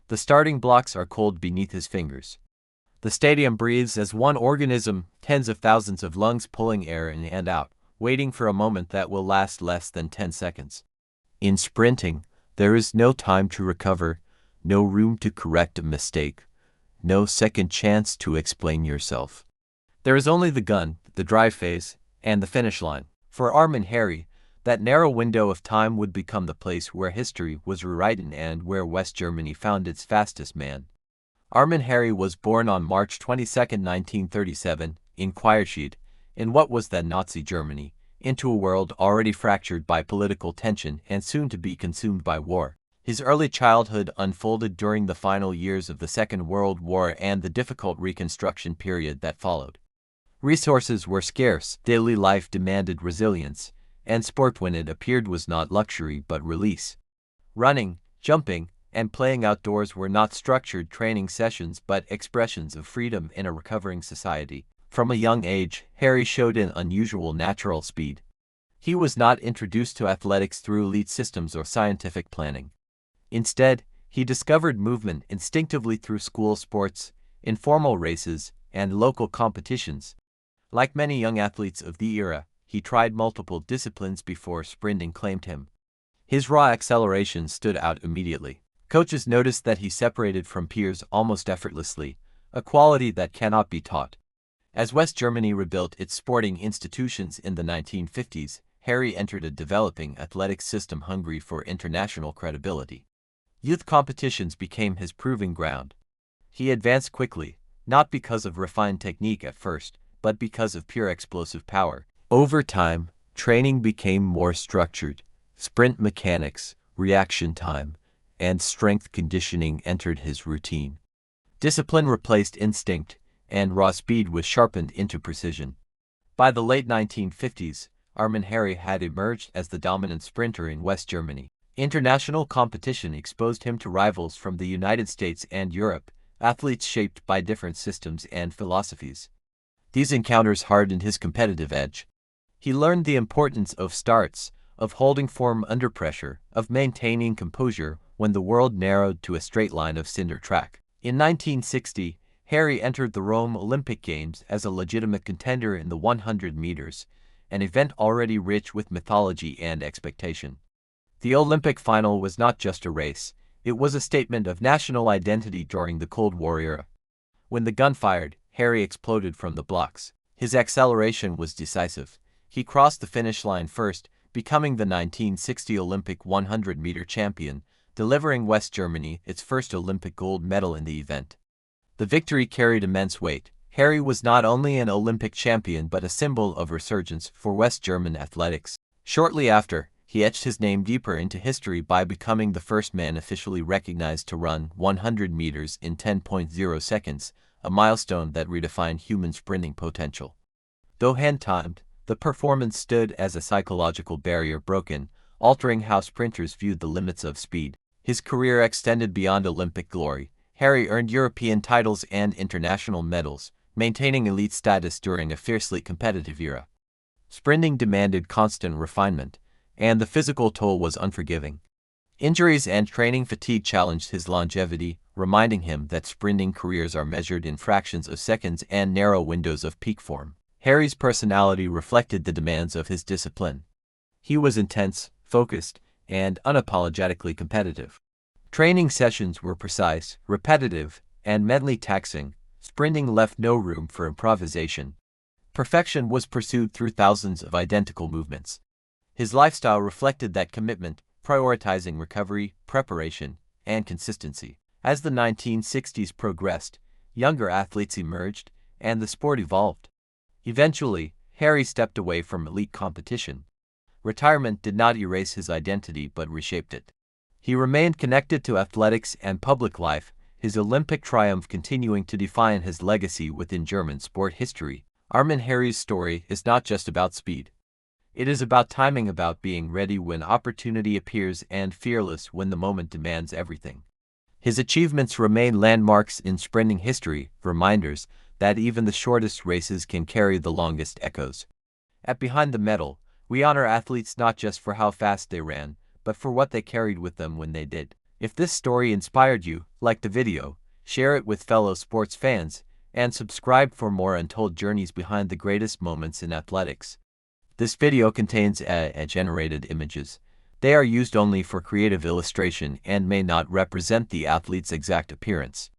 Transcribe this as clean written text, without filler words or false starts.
The starting blocks are cold beneath his fingers. The stadium breathes as one organism, tens of thousands of lungs pulling air in and out, waiting for a moment that will last less than 10 seconds. In sprinting, there is no time to recover, no room to correct a mistake, no second chance to explain yourself. There is only the gun, the drive phase, and the finish line. For Armin Hary, that narrow window of time would become the place where history was rewritten and where West Germany found its fastest man. Armin Hary was born on March 22, 1937, in Quierschied, in what was then Nazi Germany, into a world already fractured by political tension and soon to be consumed by war. His early childhood unfolded during the final years of the Second World War and the difficult Reconstruction period that followed. Resources were scarce, daily life demanded resilience, and sport when it appeared was not luxury but release. Running, jumping, and playing outdoors were not structured training sessions but expressions of freedom in a recovering society. From a young age, Hary showed an unusual natural speed. He was not introduced to athletics through elite systems or scientific planning. Instead, he discovered movement instinctively through school sports, informal races, and local competitions. Like many young athletes of the era, he tried multiple disciplines before sprinting claimed him. His raw acceleration stood out immediately. Coaches noticed that he separated from peers almost effortlessly, a quality that cannot be taught. As West Germany rebuilt its sporting institutions in the 1950s, Hary entered a developing athletics system hungry for international credibility. Youth competitions became his proving ground. He advanced quickly, not because of refined technique at first, but because of pure explosive power. Over time, training became more structured. Sprint mechanics, reaction time, and strength conditioning entered his routine. Discipline replaced instinct, and raw speed was sharpened into precision. By the late 1950s, Armin Hary had emerged as the dominant sprinter in West Germany. International competition exposed him to rivals from the United States and Europe, athletes shaped by different systems and philosophies. These encounters hardened his competitive edge. He learned the importance of starts, of holding form under pressure, of maintaining composure when the world narrowed to a straight line of cinder track. In 1960, Hary entered the Rome Olympic Games as a legitimate contender in the 100 meters, an event already rich with mythology and expectation. The Olympic final was not just a race, it was a statement of national identity during the Cold War era. When the gun fired, Hary exploded from the blocks. His acceleration was decisive. He crossed the finish line first, becoming the 1960 Olympic 100-meter champion, delivering West Germany its first Olympic gold medal in the event. The victory carried immense weight. Hary was not only an Olympic champion but a symbol of resurgence for West German athletics. Shortly after, he etched his name deeper into history by becoming the first man officially recognized to run 100 meters in 10.0 seconds, a milestone that redefined human sprinting potential. Though hand-timed, the performance stood as a psychological barrier broken, altering how sprinters viewed the limits of speed. His career extended beyond Olympic glory. Hary earned European titles and international medals, maintaining elite status during a fiercely competitive era. Sprinting demanded constant refinement, and the physical toll was unforgiving. Injuries and training fatigue challenged his longevity, reminding him that sprinting careers are measured in fractions of seconds and narrow windows of peak form. Hary's personality reflected the demands of his discipline. He was intense, focused, and unapologetically competitive. Training sessions were precise, repetitive, and mentally taxing. Sprinting left no room for improvisation. Perfection was pursued through thousands of identical movements. His lifestyle reflected that commitment, prioritizing recovery, preparation, and consistency. As the 1960s progressed, younger athletes emerged, and the sport evolved. Eventually, Hary stepped away from elite competition. Retirement did not erase his identity but reshaped it. He remained connected to athletics and public life, his Olympic triumph continuing to define his legacy within German sport history. Armin Hary's story is not just about speed. It is about timing, about being ready when opportunity appears and fearless when the moment demands everything. His achievements remain landmarks in sprinting history, reminders that even the shortest races can carry the longest echoes. At Behind the Medal, we honor athletes not just for how fast they ran, but for what they carried with them when they did. If this story inspired you, like the video, share it with fellow sports fans, and subscribe for more untold journeys behind the greatest moments in athletics. This video contains generated images. They are used only for creative illustration and may not represent the athlete's exact appearance.